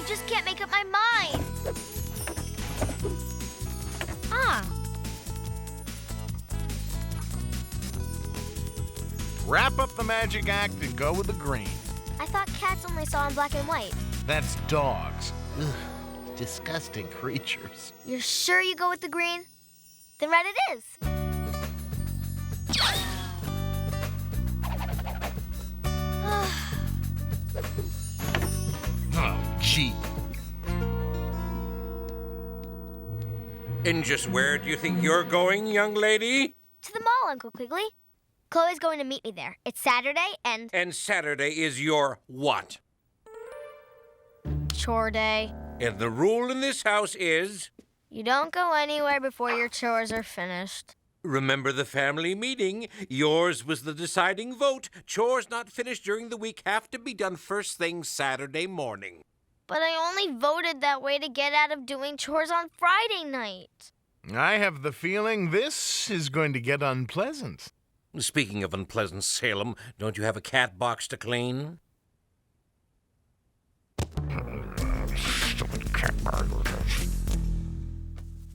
just can't make up my mind. Wrap up the magic act and go with the green. I thought cats only saw in black and white. That's dogs. Ugh, disgusting creatures. You're sure you go with the green? Then red it is. Oh, gee. And just where do you think you're going, young lady? To the mall, Uncle Quigley. Chloe's going to meet me there. It's Saturday and... And Saturday is your what? chore day. And the rule in this house is... You don't go anywhere before your chores are finished. Remember the family meeting? Yours was the deciding vote. Chores not finished during the week have to be done first thing Saturday morning. But I only voted that way to get out of doing chores on Friday night. I have the feeling this is going to get unpleasant. Speaking of unpleasant, Salem, don't you have a cat box to clean?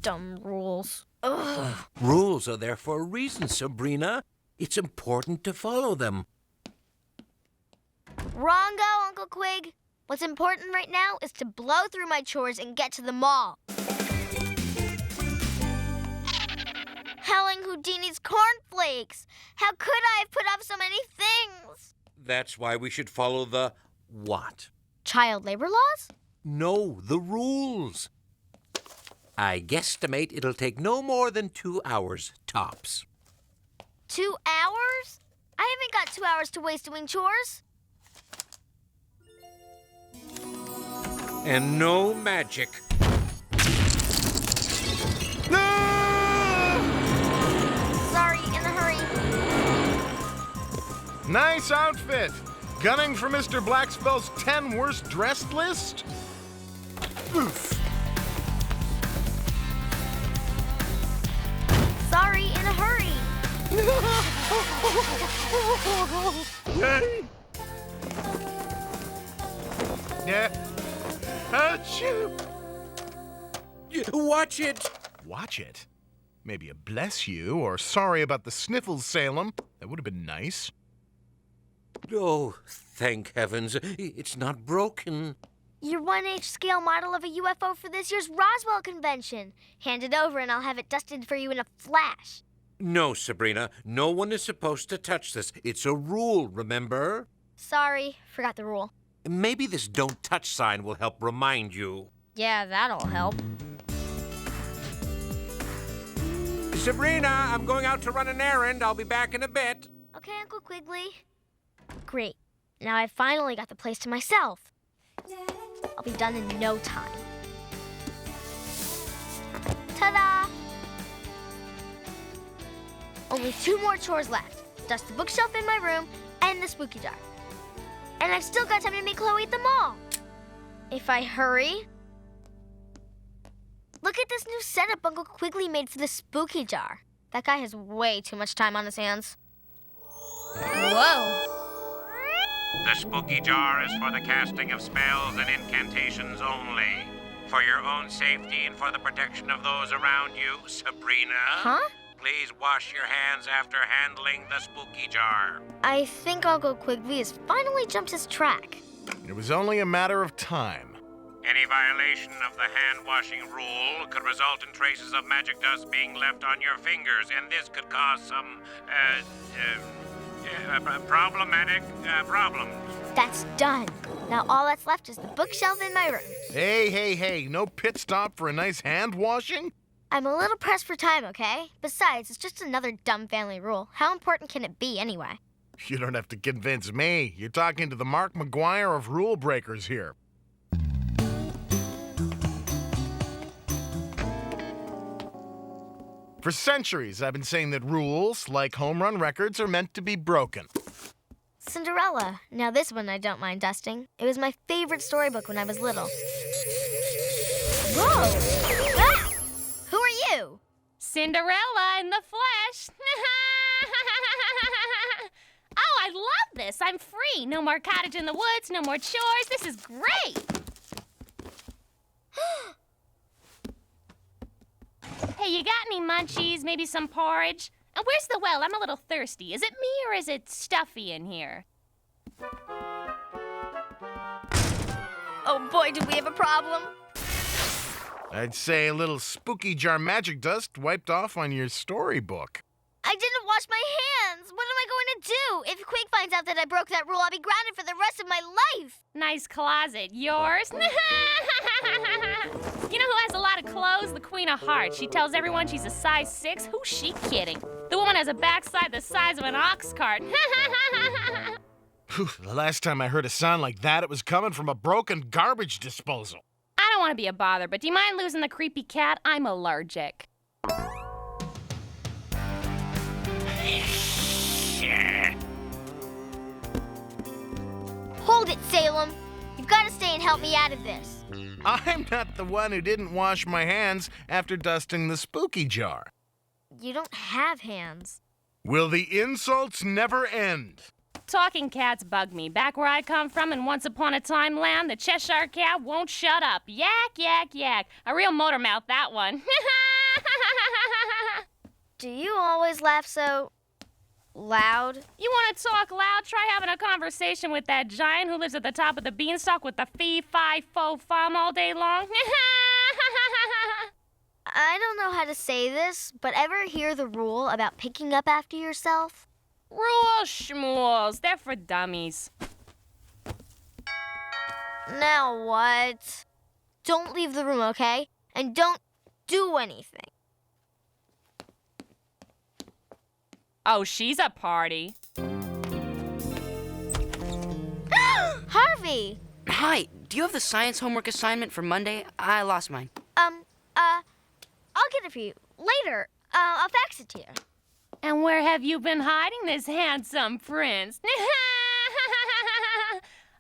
Dumb rules. Ugh. Rules are there for a reason, Sabrina. It's important to follow them. Wrongo, Uncle Quig. What's important right now is to blow through my chores and get to the mall. Howling Houdini's cornflakes! How could I have put off so many things? That's why we should follow the what? Child labor laws? No, the rules. I guesstimate it'll take no more than 2 hours, tops. 2 hours? I haven't got 2 hours to waste doing chores. And no magic. Sorry, in a hurry. Nice outfit. Gunning for Mr. Blackspell's 10 worst dressed list? Oof. Sorry, in a hurry. Yeah. Achoo. Watch it. Watch it. Maybe a bless you or sorry about the sniffles, Salem. That would have been nice. Oh, thank heavens. It's not broken. Your 1H scale model of a UFO for this year's Roswell convention. Hand it over and I'll have it dusted for you in a flash. No, Sabrina. No one is supposed to touch this. It's a rule, remember? Sorry, forgot the rule. Maybe this don't touch sign will help remind you. Yeah, that'll help. Sabrina, I'm going out to run an errand. I'll be back in a bit. Okay, Uncle Quigley. Great. Now I've finally got the place to myself. I'll be done in no time. Ta-da! Only 2 more chores left. Dust the bookshelf in my room and the spooky jar. And I've still got time to make Chloe at the mall. If I hurry. Look at this new setup Uncle Quigley made for the spooky jar. That guy has way too much time on his hands. Whoa. The spooky jar is for the casting of spells and incantations only. For your own safety and for the protection of those around you, Sabrina. Huh? Please wash your hands after handling the spooky jar. I think Uncle Quigley has finally jumped his track. It was only a matter of time. Any violation of the hand-washing rule could result in traces of magic dust being left on your fingers, and this could cause some, problematic problems. That's done. Now all that's left is the bookshelf in my room. Hey, no pit stop for a nice hand washing? I'm a little pressed for time, okay? Besides, it's just another dumb family rule. How important can it be anyway? You don't have to convince me. You're talking to the Mark McGuire of rule breakers here. For centuries, I've been saying that rules, like home run records, are meant to be broken. Cinderella. Now this one I don't mind dusting. It was my favorite storybook when I was little. Whoa! Ah! Who are you? Cinderella in the flesh. Oh, I love this. I'm free. No more cottage in the woods, no more chores. This is great. you got any munchies? Maybe some porridge? And where's the well? I'm a little thirsty. Is it me or is it stuffy in here? Oh boy, do we have a problem. I'd say a little spooky jar magic dust wiped off on your storybook. I didn't wash my hands. What am I going to do? If Quake finds out that I broke that rule, I'll be grounded for the rest of my life. Nice closet. Yours? You know who has a lot of clothes? The Queen of Hearts. She tells everyone she's a size 6. Who's she kidding? The woman has a backside the size of an ox cart. The last time I heard a sound like that, it was coming from a broken garbage disposal. I don't want to be a bother, but do you mind losing the creepy cat? I'm allergic. Hold it, Salem. You've got to stay and help me out of this. I'm not the one who didn't wash my hands after dusting the spooky jar. You don't have hands. Will the insults never end? Talking cats bug me. Back where I come from in Once Upon a Time land, the Cheshire Cat won't shut up. Yak, yak, yak. A real motor mouth, that one. Do you always laugh so loud? You want to talk loud? Try having a conversation with that giant who lives at the top of the beanstalk with the fee-fi-fo-fum all day long. I don't know how to say this, but ever hear the rule about picking up after yourself? Rules, schmools. They're for dummies. Now what? Don't leave the room, okay? And don't do anything. Oh, she's a party. Harvey! Hi, do you have the science homework assignment for Monday? I lost mine. I'll get it for you later. I'll fax it to you. And where have you been hiding this handsome prince?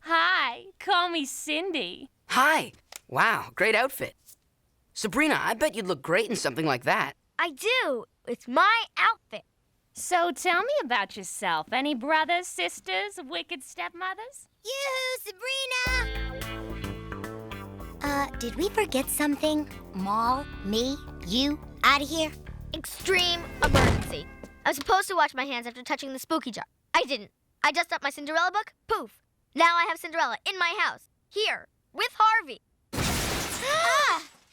Hi, call me Cindy. Hi. Wow, great outfit. Sabrina, I bet you'd look great in something like that. I do. It's my outfit. So tell me about yourself. Any brothers, sisters, wicked stepmothers? Yoo-hoo, Sabrina! Did we forget something? Maul, me, you, out of here? Extreme emergency. I was supposed to wash my hands after touching the spooky jar. I didn't. I dusted up my Cinderella book. Poof. Now I have Cinderella in my house. Here. With Harvey.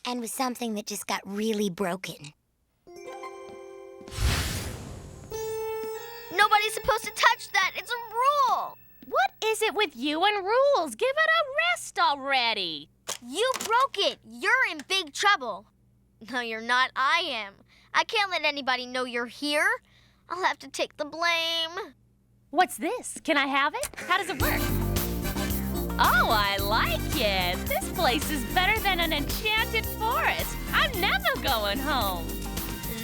And with something that just got really broken. Nobody's supposed to touch that. It's a rule. What is it with you and rules? Give it a rest already. You broke it. You're in big trouble. No, you're not. I am. I can't let anybody know you're here. I'll have to take the blame. What's this? Can I have it? How does it work? Oh, I like it. This place is better than an enchanted forest. I'm never going home.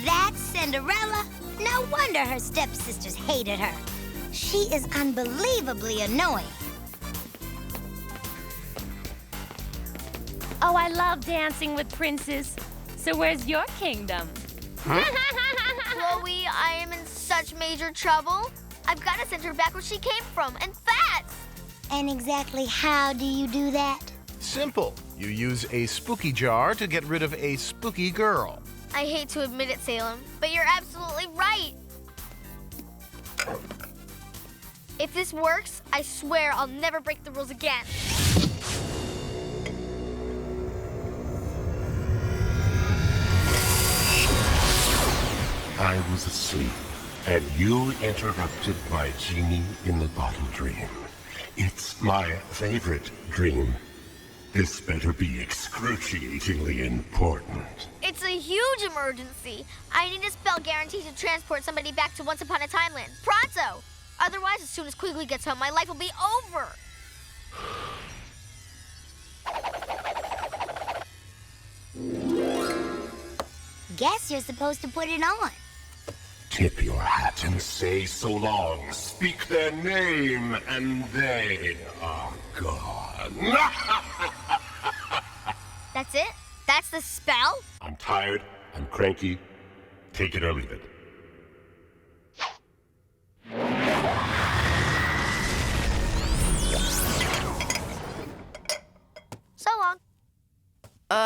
That's Cinderella. No wonder her stepsisters hated her. She is unbelievably annoying. Oh, I love dancing with princes. So where's your kingdom? Chloe, I am in such major trouble. I've got to send her back where she came from, and fast. And exactly how do you do that? Simple. You use a spooky jar to get rid of a spooky girl. I hate to admit it, Salem, but you're absolutely right. If this works, I swear I'll never break the rules again. I was asleep, and you interrupted my genie in the bottle dream. It's my favorite dream. This better be excruciatingly important. It's a huge emergency. I need a spell guaranteed to transport somebody back to Once Upon a Time land. Pronto! Otherwise, as soon as Quigley gets home, my life will be over. Guess you're supposed to put it on. Tip your hat and say so long. Speak their name, and they are gone. That's it? That's the spell? I'm tired. I'm cranky. Take it or leave it. So long.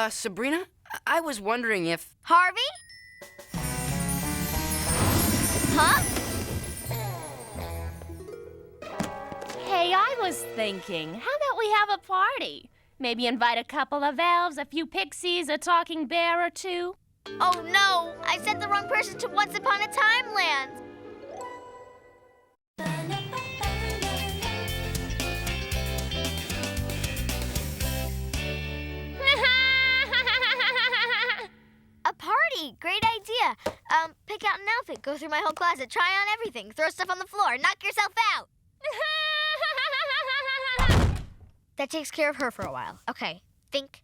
Sabrina, I was wondering if... Harvey? Huh? Hey, I was thinking, how about we have a party? Maybe invite a couple of elves, a few pixies, a talking bear or two. Oh no! I sent the wrong person to Once Upon a Time Land! A party! Great idea! Pick out an outfit, go through my whole closet, try on everything, throw stuff on the floor, knock yourself out! That takes care of her for a while. Okay, think.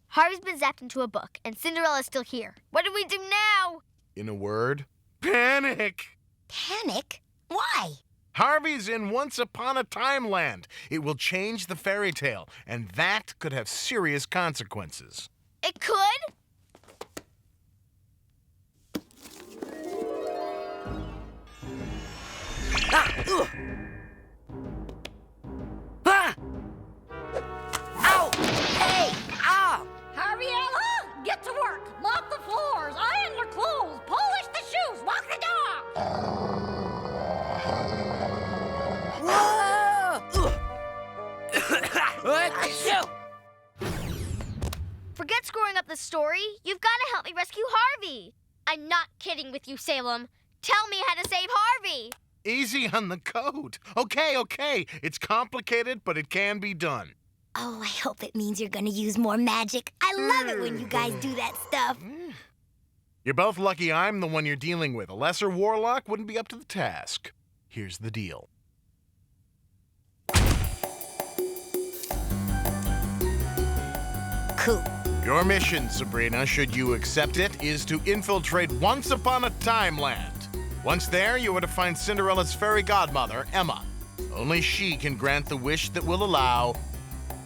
Harvey's been zapped into a book, and Cinderella's still here. What do we do now? In a word, panic! Panic? Why? Harvey's in Once Upon a Time Land. It will change the fairy tale, and that could have serious consequences. It could? Ah! Ugh! Ah! Ow! Hey! Ow! Harviella, get to work. Mop the floors, iron your clothes, polish the shoes, walk the dog. Whoa! Achoo! Forget screwing up the story. You've got to help me rescue Harvey. I'm not kidding with you, Salem. Tell me how to save Harvey. Easy on the code. Okay. It's complicated, but it can be done. Oh, I hope it means you're gonna use more magic. I love it when you guys do that stuff. You're both lucky I'm the one you're dealing with. A lesser warlock wouldn't be up to the task. Here's the deal. Cool. Your mission, Sabrina, should you accept it, is to infiltrate Once Upon a Time Land. Once there, you are to find Cinderella's fairy godmother, Emma. Only she can grant the wish that will allow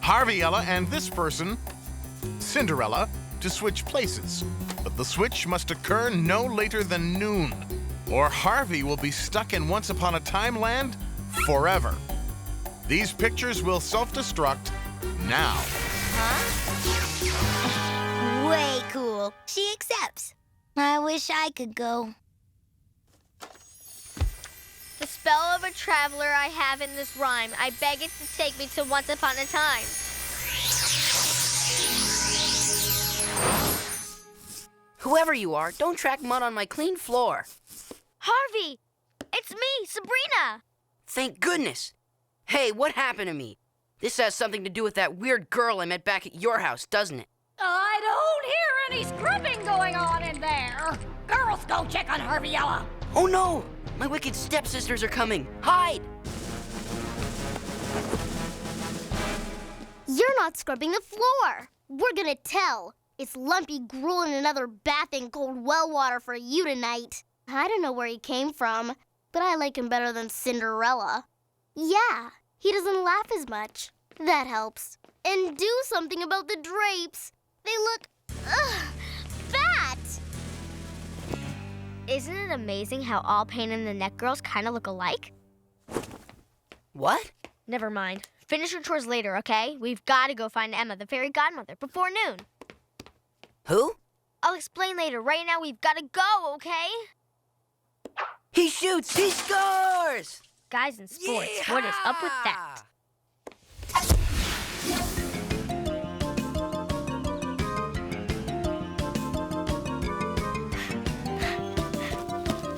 Harviella and this person, Cinderella, to switch places. But the switch must occur no later than noon, or Harvey will be stuck in Once Upon a Time Land forever. These pictures will self-destruct now. Way cool. She accepts. I wish I could go. The spell of a traveler I have in this rhyme. I beg it to take me to Once Upon a Time. Whoever you are, don't track mud on my clean floor. Harvey! It's me, Sabrina! Thank goodness. Hey, what happened to me? This has something to do with that weird girl I met back at your house, doesn't it? I don't hear any scrubbing going on in there. Girls, go check on Harviella. Oh no! My wicked stepsisters are coming. Hide! You're not scrubbing the floor. We're gonna tell. It's Lumpy Gruel in another bath in cold well water for you tonight. I don't know where he came from, but I like him better than Cinderella. Yeah, he doesn't laugh as much. That helps. And do something about the drapes. They look, fat. Isn't it amazing how all pain in the neck girls kind of look alike? What? Never mind. Finish your chores later, okay? We've got to go find Emma, the fairy godmother, before noon. Who? I'll explain later. Right now, we've got to go, okay? He shoots! He scores! Guys in sports, what is up with that?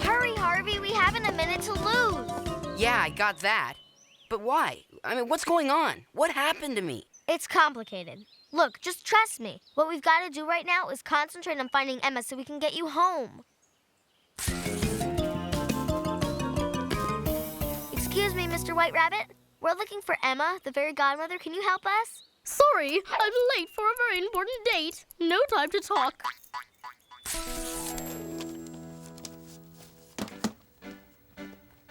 Hurry, Harvey. We haven't a minute to lose. Yeah, I got that. But why? I mean, what's going on? What happened to me? It's complicated. Look, just trust me. What we've got to do right now is concentrate on finding Emma so we can get you home. Excuse me, Mr. White Rabbit. We're looking for Emma, the fairy godmother. Can you help us? Sorry, I'm late for a very important date. No time to talk.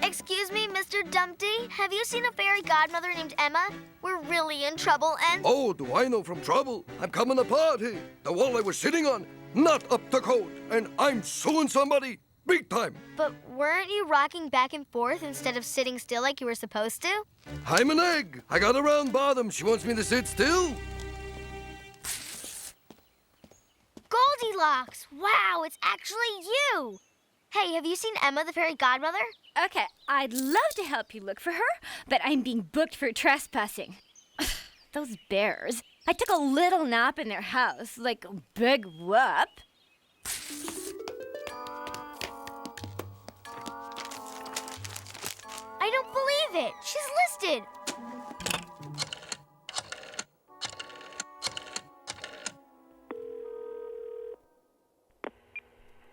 Excuse me, Mr. Dumpty. Have you seen a fairy godmother named Emma? We're really in trouble and... Oh, do I know from trouble? I'm coming to party. The wall I was sitting on, not up to code. And I'm suing somebody big time. But weren't you rocking back and forth instead of sitting still like you were supposed to? I'm an egg. I got a round bottom. She wants me to sit still. Goldilocks! Wow, it's actually you! Hey, have you seen Emma, the fairy godmother? Okay, I'd love to help you look for her, but I'm being booked for trespassing. Those bears. I took a little nap in their house, like a big whoop. I don't believe it. She's listed.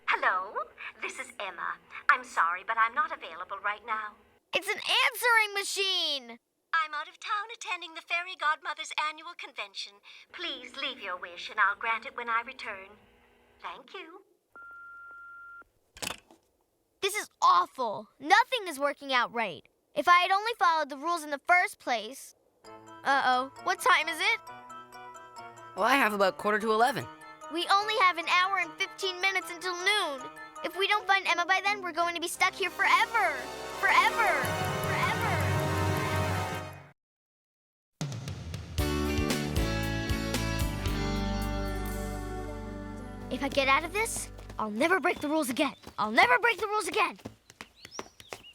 Hello, this is Emma. I'm sorry, but I'm not available right now. It's an answering machine. I'm out of town attending the Fairy Godmother's annual convention. Please leave your wish and I'll grant it when I return. Thank you. This is awful. Nothing is working out right. If I had only followed the rules in the first place. Uh-oh. What time is it? Well, I have about 11:15. We only have an hour and 15 minutes until noon. If we don't find Emma by then, we're going to be stuck here forever. Forever. Forever. If I get out of this, I'll never break the rules again. I'll never break the rules again.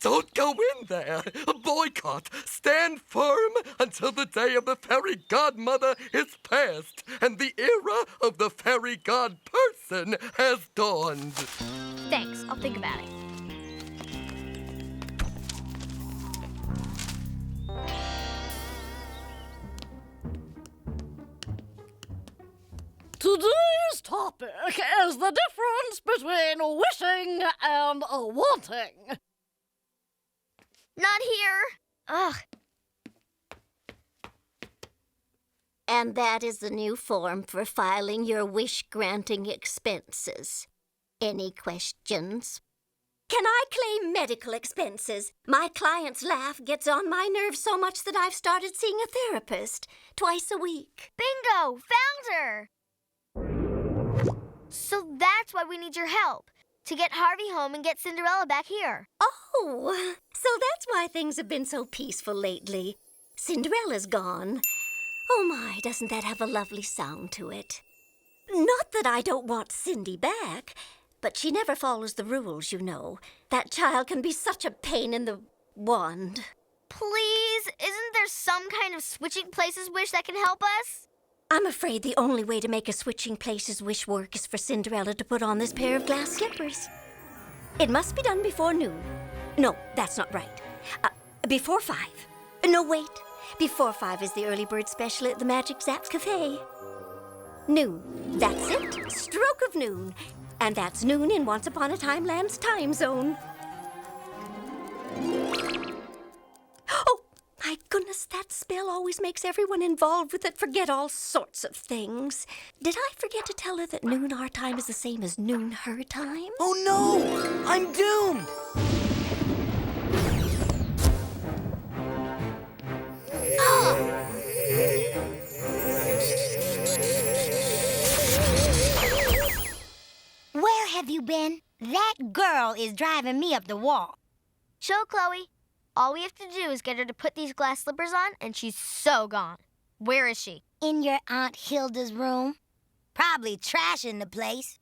Don't go in there. Boycott. Stand firm until the day of the fairy godmother is past and the era of the fairy god person has dawned. Thanks. I'll think about it. Today's topic is the difference between wishing and wanting. Not here. Ugh. And that is the new form for filing your wish-granting expenses. Any questions? Can I claim medical expenses? My client's laugh gets on my nerves so much that I've started seeing a therapist twice a week. Bingo! Found her! So that's why we need your help. To get Harvey home and get Cinderella back here. Oh, so that's why things have been so peaceful lately. Cinderella's gone. Oh my, doesn't that have a lovely sound to it? Not that I don't want Cindy back, but she never follows the rules, you know. That child can be such a pain in the wand. Please, isn't there some kind of switching places wish that can help us? I'm afraid the only way to make a switching places wish work is for Cinderella to put on this pair of glass slippers. It must be done before noon. No, that's not right. Before 5. No, wait. Before 5 is the early bird special at the Magic Zap Cafe. Noon. That's it. Stroke of noon. And that's noon in Once Upon a Time Land's time zone. Oh, my goodness, that spell always makes everyone involved with it forget all sorts of things. Did I forget to tell her that noon our time is the same as noon her time? Oh no! I'm doomed! Where have you been? That girl is driving me up the wall. Show Chloe. All we have to do is get her to put these glass slippers on, and she's so gone. Where is she? In your Aunt Hilda's room. Probably trashing the place.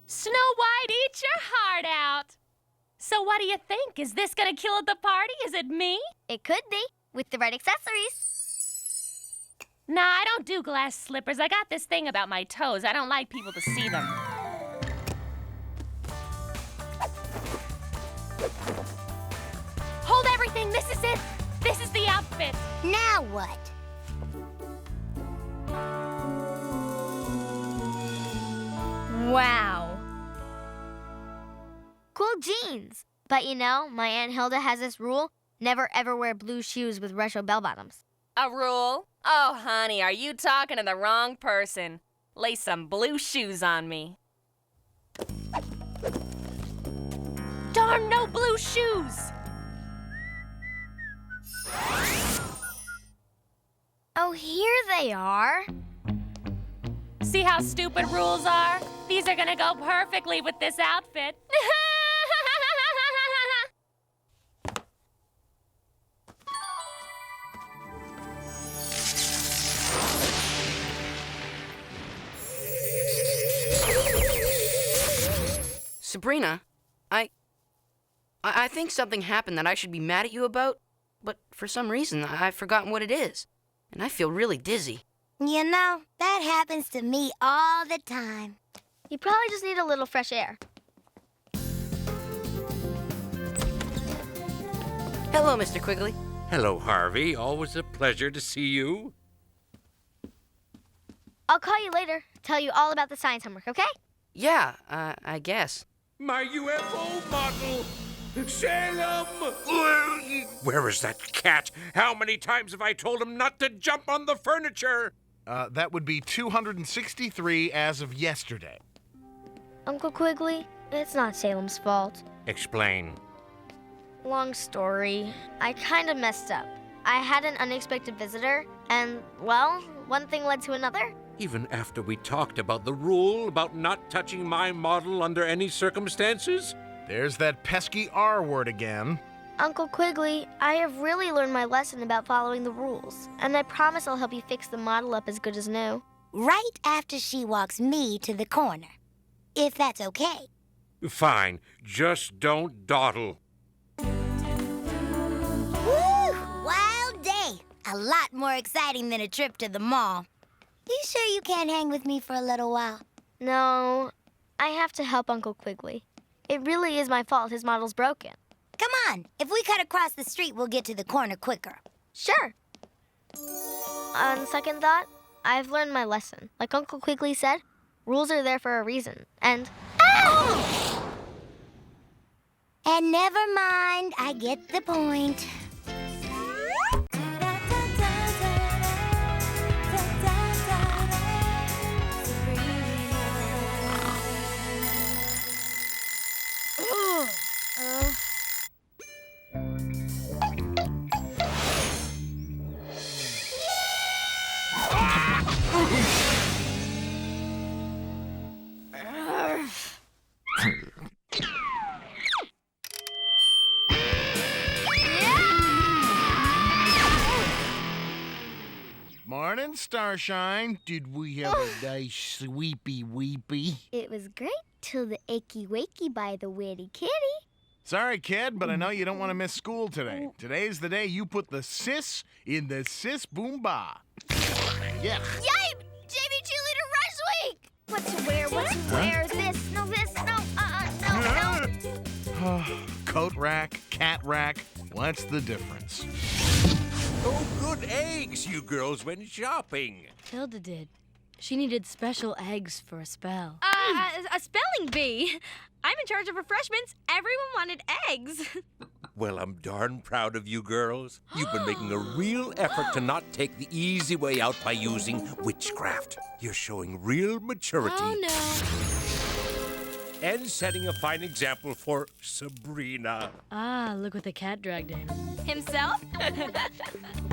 Snow White, eat your heart out. So what do you think? Is this gonna kill at the party? Is it me? It could be, with the right accessories. Nah, I don't do glass slippers. I got this thing about my toes. I don't like people to see them. Hold everything. This is it. This is the outfit. Now what? Wow. Cool jeans. But you know, my Aunt Hilda has this rule, never ever wear blue shoes with retro bell-bottoms. A rule? Oh, honey, are you talking to the wrong person? Lay some blue shoes on me. Darn, no blue shoes! Oh, here they are. See how stupid rules are? These are gonna go perfectly with this outfit. Sabrina, I think something happened that I should be mad at you about, but for some reason I've forgotten what it is, and I feel really dizzy. You know, that happens to me all the time. You probably just need a little fresh air. Hello, Mr. Quigley. Hello, Harvey. Always a pleasure to see you. I'll call you later, tell you all about the science homework, okay? Yeah, I guess. My UFO model! Salem! Where is that cat? How many times have I told him not to jump on the furniture? That would be 263 as of yesterday. Uncle Quigley, it's not Salem's fault. Explain. Long story. I kind of messed up. I had an unexpected visitor, and, well, one thing led to another. Even after we talked about the rule about not touching my model under any circumstances? There's that pesky R word again. Uncle Quigley, I have really learned my lesson about following the rules, and I promise I'll help you fix the model up as good as new. Right after she walks me to the corner. If that's okay. Fine. Just don't dawdle. Woo! Wild day. A lot more exciting than a trip to the mall. You sure you can't hang with me for a little while? No, I have to help Uncle Quigley. It really is my fault his model's broken. Come on. If we cut across the street, we'll get to the corner quicker. Sure. On second thought, I've learned my lesson. Like Uncle Quigley said, rules are there for a reason. And... Ow! And never mind, I get the point. Morning, Starshine. Did we have a nice sweepy weepy? It was great till the achy wakey by the witty kitty. Sorry, kid, but I know you don't want to miss school today. Today's the day you put the sis in the sis boom ba. Yeah. Yipe! JV Cheerleader Rush Week! What to wear, what to wear, this, no, no. Coat rack, cat rack. What's the difference? Oh, good eggs, you girls went shopping. Tilda did. She needed special eggs for a spell. A spelling bee. I'm in charge of refreshments. Everyone wanted eggs. Well, I'm darn proud of you girls. You've been making a real effort to not take the easy way out by using witchcraft. You're showing real maturity. Oh, no. And setting a fine example for Sabrina. Ah, look what the cat dragged in. Himself?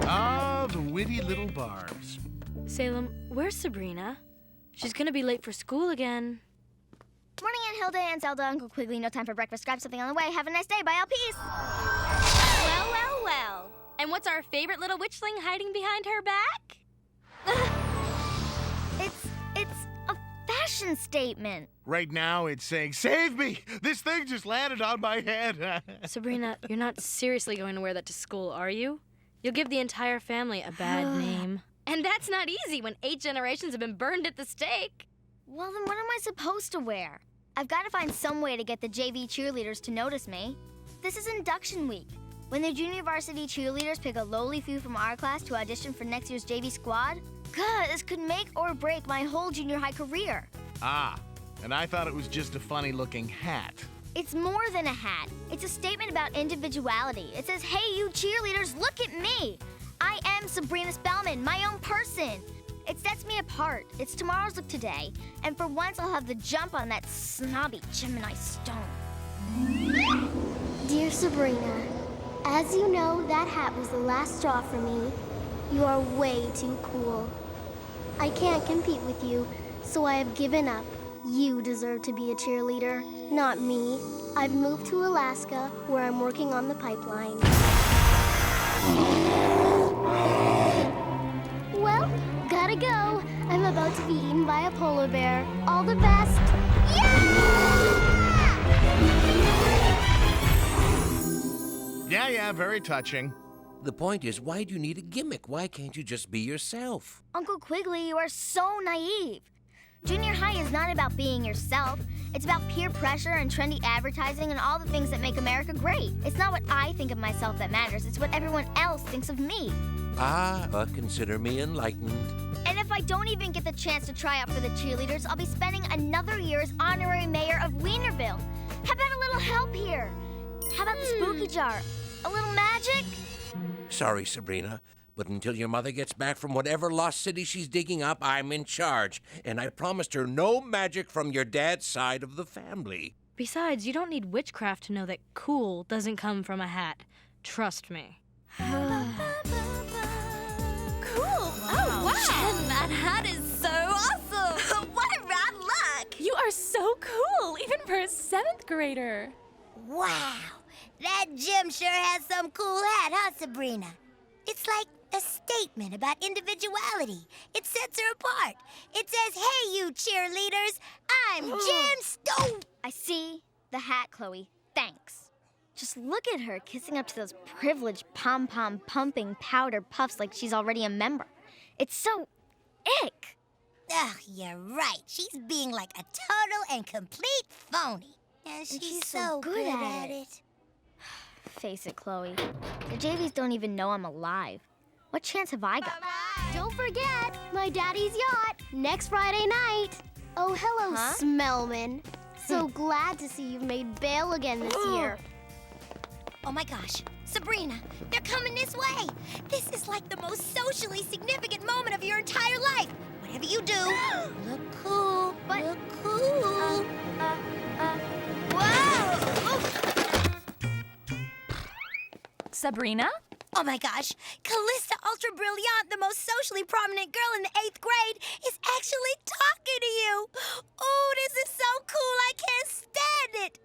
Ah, the witty little barbs. Salem, where's Sabrina? She's gonna be late for school again. Morning, Aunt Hilda and Zelda, Uncle Quigley. No time for breakfast. Grab something on the way. Have a nice day. Bye, all. Peace. Well, well, well. And what's our favorite little witchling hiding behind her back? It's a fashion statement. Right now, it's saying, "Save me! This thing just landed on my head." Sabrina, you're not seriously going to wear that to school, are you? You'll give the entire family a bad name. And that's not easy when 8 generations have been burned at the stake. Well, then what am I supposed to wear? I've got to find some way to get the JV cheerleaders to notice me. This is induction week, when the junior varsity cheerleaders pick a lowly few from our class to audition for next year's JV squad. God, this could make or break my whole junior high career. Ah, and I thought it was just a funny-looking hat. It's more than a hat. It's a statement about individuality. It says, hey, you cheerleaders, look at me. I am Sabrina Spellman, my own person. It sets me apart. It's tomorrow's look today. And for once, I'll have the jump on that snobby Gemini stone. Dear Sabrina, as you know, that hat was the last straw for me. You are way too cool. I can't compete with you, so I have given up. You deserve to be a cheerleader, not me. I've moved to Alaska, where I'm working on the pipeline. Well, gotta go. I'm about to be eaten by a polar bear. All the best. Yeah! Yeah, very touching. The point is, why do you need a gimmick? Why can't you just be yourself? Uncle Quigley, you are so naive. Junior high is not about being yourself. It's about peer pressure and trendy advertising and all the things that make America great. It's not what I think of myself that matters. It's what everyone else thinks of me. Consider me enlightened. And if I don't even get the chance to try out for the cheerleaders, I'll be spending another year as honorary mayor of Wienerville. How about a little help here? How about the spooky jar? A little magic? Sorry, Sabrina, but until your mother gets back from whatever lost city she's digging up, I'm in charge. And I promised her no magic from your dad's side of the family. Besides, you don't need witchcraft to know that cool doesn't come from a hat. Trust me. Cool! Oh, wow! Jen, that hat is so awesome! What a rad look! You are so cool, even for a 7th grader. Wow, that gym sure has some cool hat, huh, Sabrina? It's like a statement about individuality. It sets her apart. It says, hey, you cheerleaders, I'm Jim Stone. I see the hat, Chloe. Thanks. Just look at her kissing up to those privileged pom-pom pumping powder puffs like she's already a member. It's so ick. Ugh, you're right. She's being like a total and complete phony. And she's so good at it. Face it, Chloe. The JVs don't even know I'm alive. What chance have I got? Don't forget, my daddy's yacht, next Friday night. Oh, hello, Smellman. So glad to see you've made bail again this year. Oh my gosh, Sabrina, they're coming this way. This is like the most socially significant moment of your entire life. Whatever you do, look cool, look cool. Whoa! Sabrina? Oh my gosh, Callista Ultra Brilliant, the most socially prominent girl in the 8th grade, is actually talking to you. Oh, this is so cool, I can't stand it.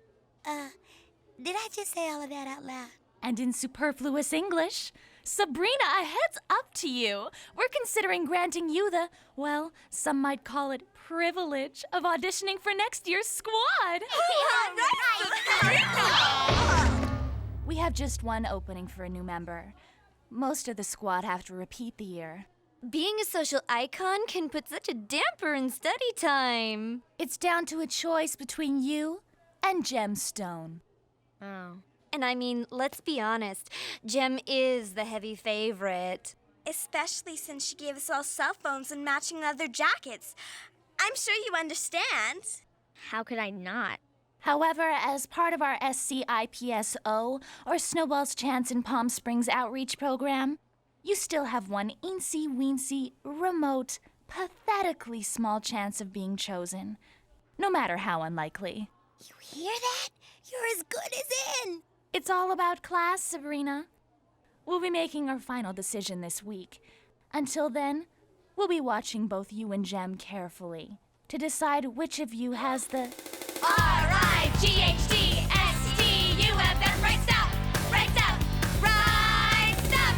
Did I just say all of that out loud? And in superfluous English, Sabrina, a heads up to you. We're considering granting you the, well, some might call it privilege of auditioning for next year's squad. We have just one opening for a new member. Most of the squad have to repeat the year. Being a social icon can put such a damper in study time. It's down to a choice between you and Gemstone. Oh. And I mean, let's be honest, Gem is the heavy favorite. Especially since she gave us all cell phones and matching leather jackets. I'm sure you understand. How could I not? However, as part of our SCIPSO, or Snowball's Chance in Palm Springs outreach program, you still have one eensy-weensy, remote, pathetically small chance of being chosen, no matter how unlikely. You hear that? You're as good as in. It's all about class, Sabrina. We'll be making our final decision this week. Until then, we'll be watching both you and Gem carefully to decide which of you has the RIGHTSTUFF right stop! Right stop! Right stop!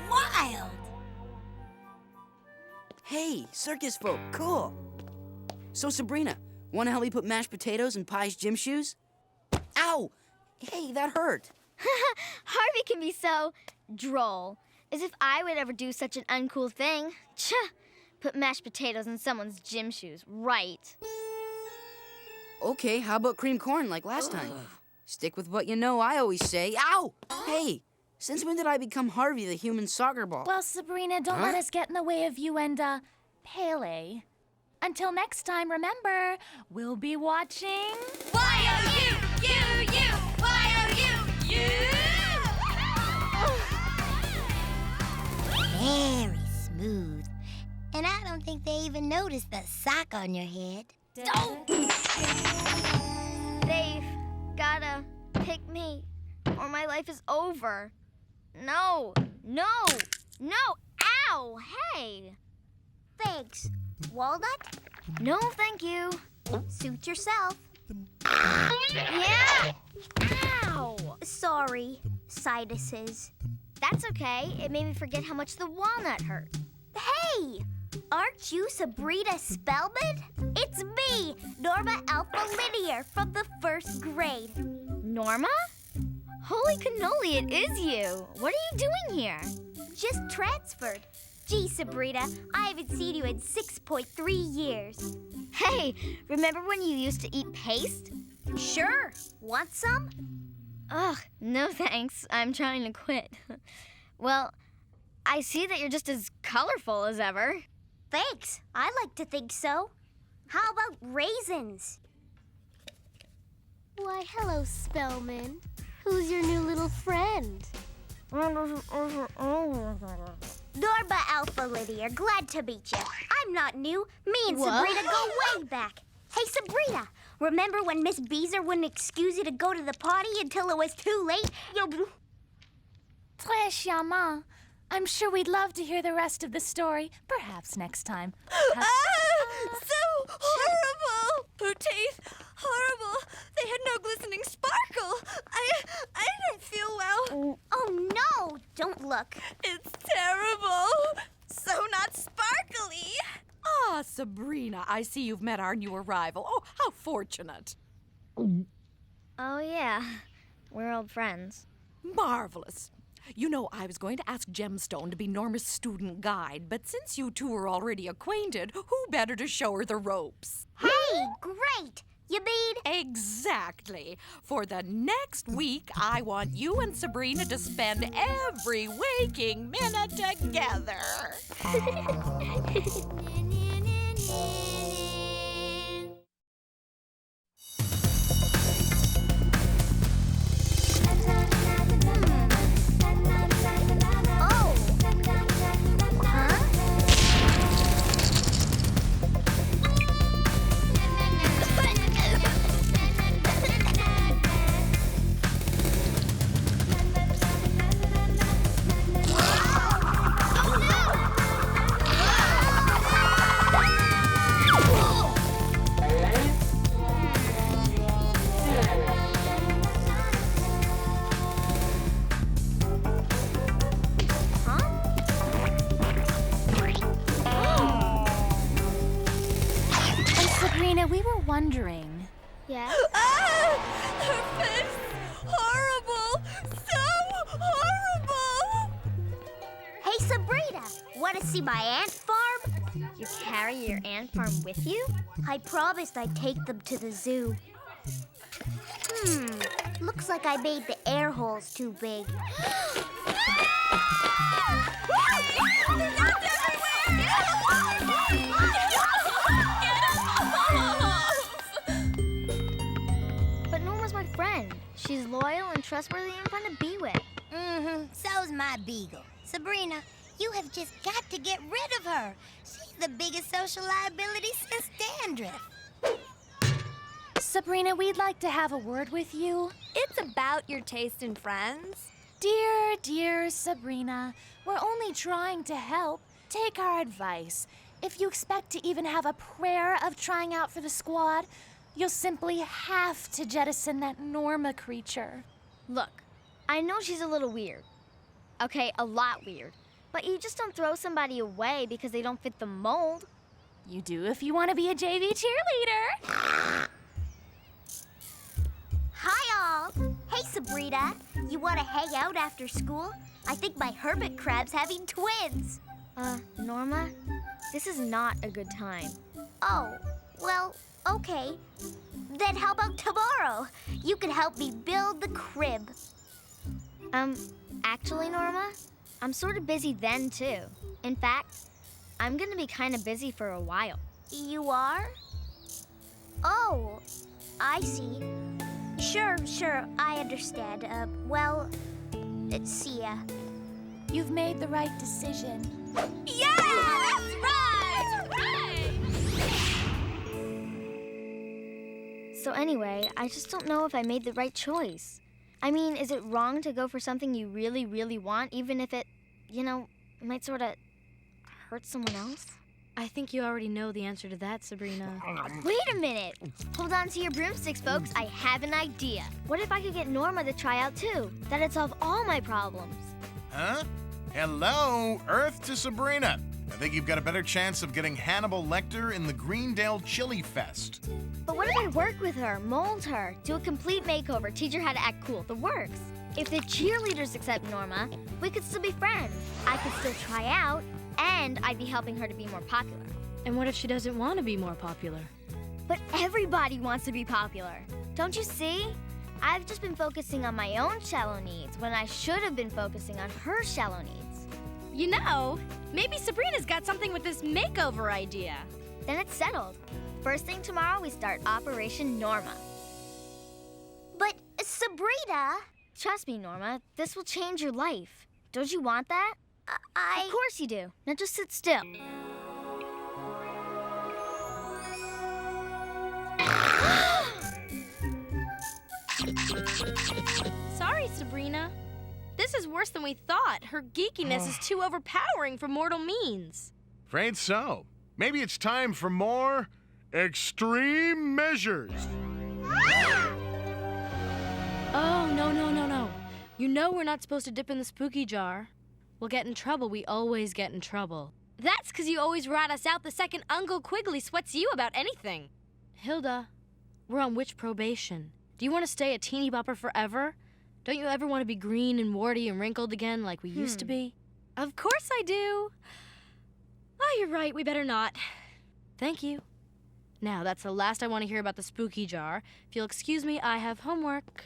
Wild. Hey, circus folk, cool. So, Sabrina, wanna help me put mashed potatoes in Pie's gym shoes? Ow! Hey, that hurt. Harvey can be so droll. As if I would ever do such an uncool thing. Put mashed potatoes in someone's gym shoes, right? Okay, how about cream corn like last time? Stick with what you know, I always say. Ow! Hey, since when did I become Harvey the human soccer ball? Well, Sabrina, don't let us get in the way of you and, Pele. Until next time, remember, we'll be watching... Y-O-U-U-U! Y-O-U-U! Very smooth. And I don't think they even noticed the sock on your head. They've gotta pick me, or my life is over. No, no, no, ow, hey. Thanks. Walnut? No, thank you. Suit yourself. Yeah, ow. Sorry, sinuses. That's okay. It made me forget how much the walnut hurt. Hey! Aren't you Sabrina Spellman? It's me, Norma Alpha Linear from the 1st grade. Norma? Holy cannoli, it is you. What are you doing here? Just transferred. Gee, Sabrina, I haven't seen you in 6.3 years. Hey, remember when you used to eat paste? Sure. Want some? Ugh, no thanks. I'm trying to quit. Well, I see that you're just as colorful as ever. Thanks. I like to think so. How about raisins? Why, hello, Spellman. Who's your new little friend? Norma Alpha Linear, glad to meet you. I'm not new. Me and Sabrina go way back. Hey, Sabrina, remember when Miss Beezer wouldn't excuse you to go to the potty until it was too late? Très charmant. I'm sure we'd love to hear the rest of the story, perhaps next time. So horrible! Her teeth, horrible. They had no glistening sparkle. I don't feel well. Oh, no! Don't look. It's terrible. So not sparkly. Ah, Sabrina, I see you've met our new arrival. Oh, how fortunate. Oh, yeah. We're old friends. Marvelous. You know, I was going to ask Gemstone to be Norma's student guide, but since you two are already acquainted, who better to show her the ropes? Hey, great! You mean? Exactly. For the next week, I want you and Sabrina to spend every waking minute together. We were wondering. Yeah? Her face! Horrible! So horrible! Hey, Sabrina, want to see my ant farm? You carry your ant farm with you? I promised I'd take them to the zoo. Looks like I made the air holes too big. But Norma's my friend. She's loyal and trustworthy and fun to be with. So's my beagle. Sabrina, you have just got to get rid of her. She's the biggest social liability since dandruff. Sabrina, we'd like to have a word with you. It's about your taste in friends. Dear Sabrina, we're only trying to help. Take our advice. If you expect to even have a prayer of trying out for the squad, you'll simply have to jettison that Norma creature. Look, I know she's a little weird. Okay, a lot weird. But you just don't throw somebody away because they don't fit the mold. You do if you want to be a JV cheerleader. Hi, all. Hey, Sabrina. You want to hang out after school? I think my hermit crab's having twins. Norma, this is not a good time. Oh, well, okay. Then how about tomorrow? You can help me build the crib. Actually, Norma, I'm sort of busy then, too. In fact, I'm gonna be kind of busy for a while. You are? Oh, I see. Sure, I understand. Well, see ya. You've made the right decision. Yeah, that's right! So anyway, I just don't know if I made the right choice. I mean, is it wrong to go for something you really, really want, even if it, might sort of hurt someone else? I think you already know the answer to that, Sabrina. Wait a minute! Hold on to your broomsticks, folks. I have an idea. What if I could get Norma to try out, too? That'd solve all my problems. Huh? Hello, Earth to Sabrina. I think you've got a better chance of getting Hannibal Lecter in the Greendale Chili Fest. But what if I work with her, mold her, do a complete makeover, teach her how to act cool? The works. If the cheerleaders accept Norma, we could still be friends. I could still try out, and I'd be helping her to be more popular. And what if she doesn't want to be more popular? But everybody wants to be popular. Don't you see? I've just been focusing on my own shallow needs when I should have been focusing on her shallow needs. You know, maybe Sabrina's got something with this makeover idea. Then it's settled. First thing tomorrow, we start Operation Norma. But, Sabrina... Trust me, Norma, this will change your life. Don't you want that? Of course you do. Now just sit still. Sorry, Sabrina. This is worse than we thought. Her geekiness is too overpowering for mortal means. Afraid so. Maybe it's time for more extreme measures. Oh, no. You know we're not supposed to dip in the spooky jar. We'll get in trouble. We always get in trouble. That's because you always rat us out the second Uncle Quigley sweats you about anything. Hilda, we're on witch probation. Do you want to stay a teeny bopper forever? Don't you ever want to be green and warty and wrinkled again like we used to be? Of course I do. Oh, you're right. We better not. Thank you. Now, that's the last I want to hear about the spooky jar. If you'll excuse me, I have homework.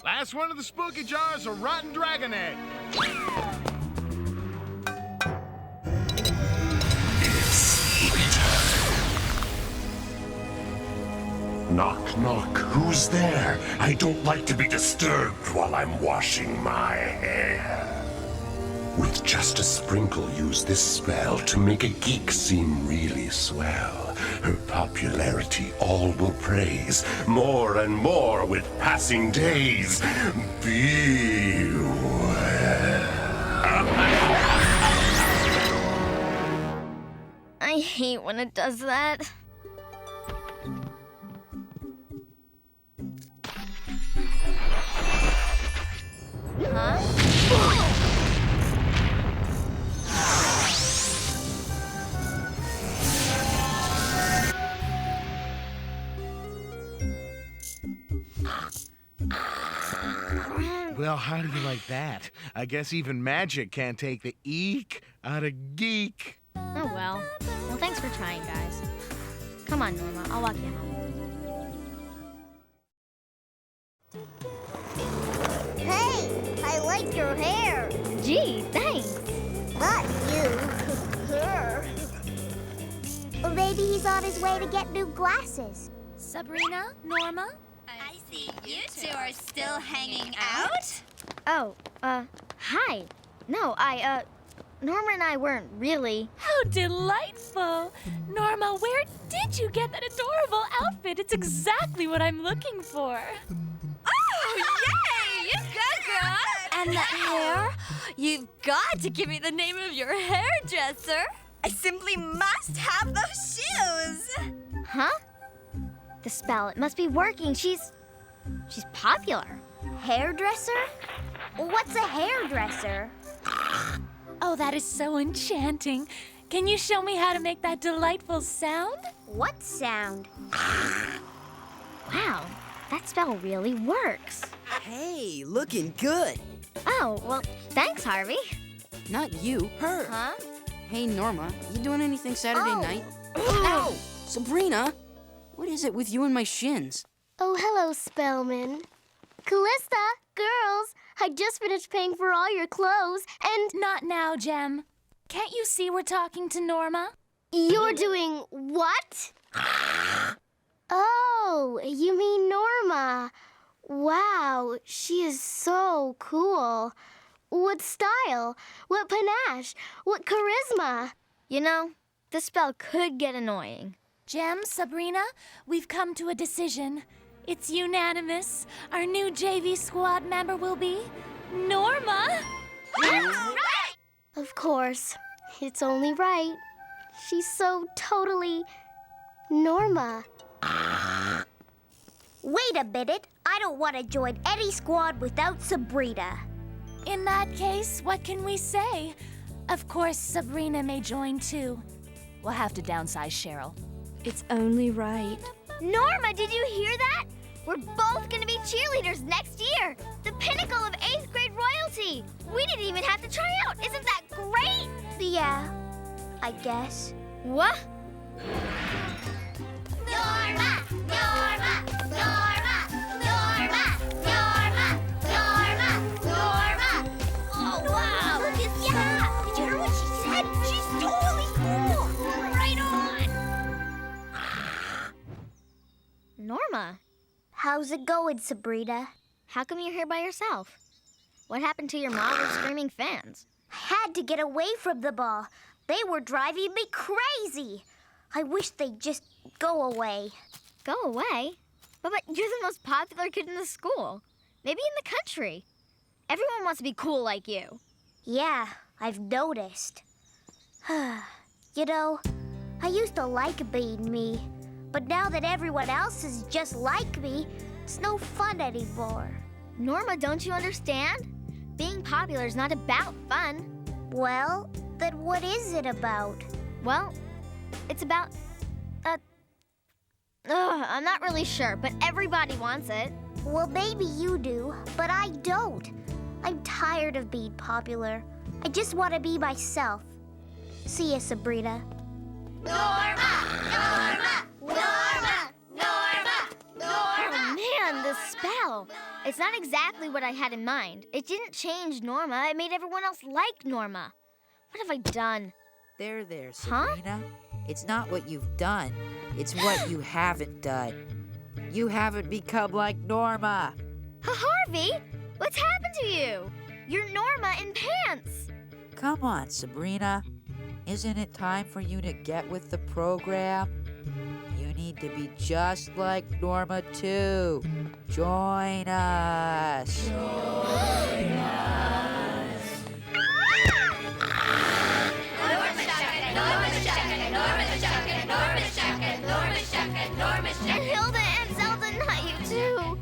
Last one of the spooky jar is a rotten dragon egg. Knock, knock. Who's there? I don't like to be disturbed while I'm washing my hair. With just a sprinkle, use this spell to make a geek seem really swell. Her popularity all will praise, more and more with passing days. Beware. I hate when it does that. Huh? Well, how do you like that? I guess even magic can't take the eek out of geek. Oh, well. Well, thanks for trying, guys. Come on, Norma. I'll walk you home. Hey, I like your hair. Gee, thanks. Not you. Her. Or maybe he's on his way to get new glasses. Sabrina, Norma? I see you two are still hanging out. Oh, hi. No, Norma and I weren't really. How delightful! Norma, where did you get that adorable outfit? It's exactly what I'm looking for. Oh, yay! You go, girl! And that hair? You've got to give me the name of your hairdresser. I simply must have those shoes. Huh? The spell, it must be working. She's popular. Hairdresser? What's a hairdresser? Oh, that is so enchanting. Can you show me how to make that delightful sound? What sound? Wow, that spell really works. Hey, looking good. Oh, well, thanks, Harvey. Not you, her. Huh? Hey, Norma, you doing anything Saturday night? Ow! Sabrina, what is it with you and my shins? Oh, hello, Spellman. Callista, girls, I just finished paying for all your clothes, and... Not now, Jem. Can't you see we're talking to Norma? You're doing what? Oh, you mean Norma. Wow, she is so cool. What style? What panache? What charisma? You know, this spell could get annoying. Jem, Sabrina, we've come to a decision. It's unanimous. Our new JV squad member will be Norma. That's right! Of course. It's only right. She's so totally Norma. Wait a minute. I don't want to join any squad without Sabrina. In that case, what can we say? Of course, Sabrina may join too. We'll have to downsize Cheryl. It's only right. Norma, did you hear that? We're both gonna be cheerleaders next year. The pinnacle of 8th grade royalty. We didn't even have to try out. Isn't that great? Yeah, I guess. What? Norma! Norma! Norma! Norma! Norma! Norma! Norma! Oh, wow! Look at that! Did you hear what she said? She's totally cool! Right on! Norma, How's it going, Sabrina? how come you're here by yourself? What happened to your mom and screaming fans? I had to get away from them all. They were driving me crazy. I wish they'd just go away. Go away? But you're the most popular kid in the school. Maybe in the country. Everyone wants to be cool like you. Yeah, I've noticed. You know, I used to like being me, but now that everyone else is just like me, it's no fun anymore. Norma, don't you understand? Being popular is not about fun. Well, then what is it about? Well, it's about, I'm not really sure, but everybody wants it. Well, maybe you do, but I don't. I'm tired of being popular. I just want to be myself. See ya, Sabrina. Norma! Norma! Norma! Norma! Oh man, the spell. It's not exactly what I had in mind. It didn't change Norma. It made everyone else like Norma. What have I done? There, Sabrina. It's not what you've done. It's what you haven't done. You haven't become like Norma. Harvey, what's happened to you? You're Norma in pants. Come on, Sabrina. Isn't it time for you to get with the program? You need to be just like Norma, too. Join us. Join us. And Hilda and Zelda, not you too.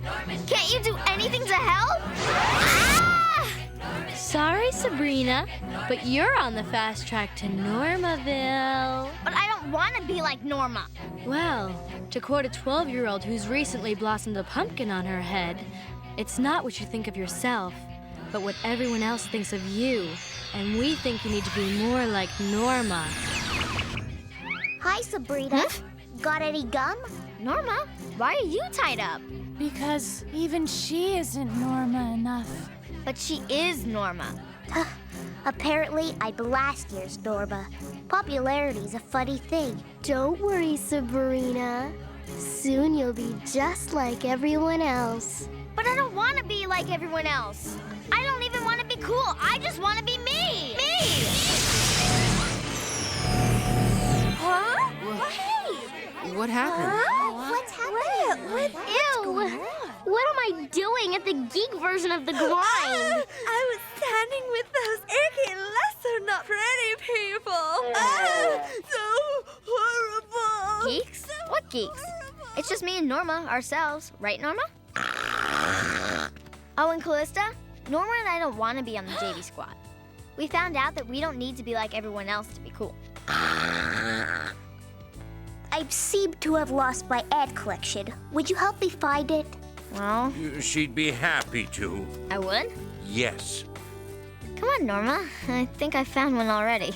Can't you do anything to help? Ah! Sorry, Sabrina, but you're on the fast track to Normaville. But I don't want to be like Norma. Well, to quote a 12-year-old who's recently blossomed a pumpkin on her head, it's not what you think of yourself, but what everyone else thinks of you. And we think you need to be more like Norma. Hi, Sabrina. Got any gum? Norma, why are you tied up? Because even she isn't Norma enough. But she is Norma. Apparently, I'm last year's Norma. Popularity's a funny thing. Don't worry, Sabrina. Soon you'll be just like everyone else. But I don't want to be like everyone else. I don't even want to be cool. I just want to be me. Me! Huh? Hey! What happened? What's happening? Ew! What am I doing at the geek version of the grind? I was standing with those icky, lesser, not pretty people. So horrible. Geeks? What geeks? It's just me and Norma, ourselves. Right, Norma? Oh, and Callista? Norma and I don't want to be on the JV squad. We found out that we don't need to be like everyone else to be cool. I seem to have lost my ad collection. Would you help me find it? Well, She'd be happy to. I would? Yes. Come on, Norma. I think I found one already.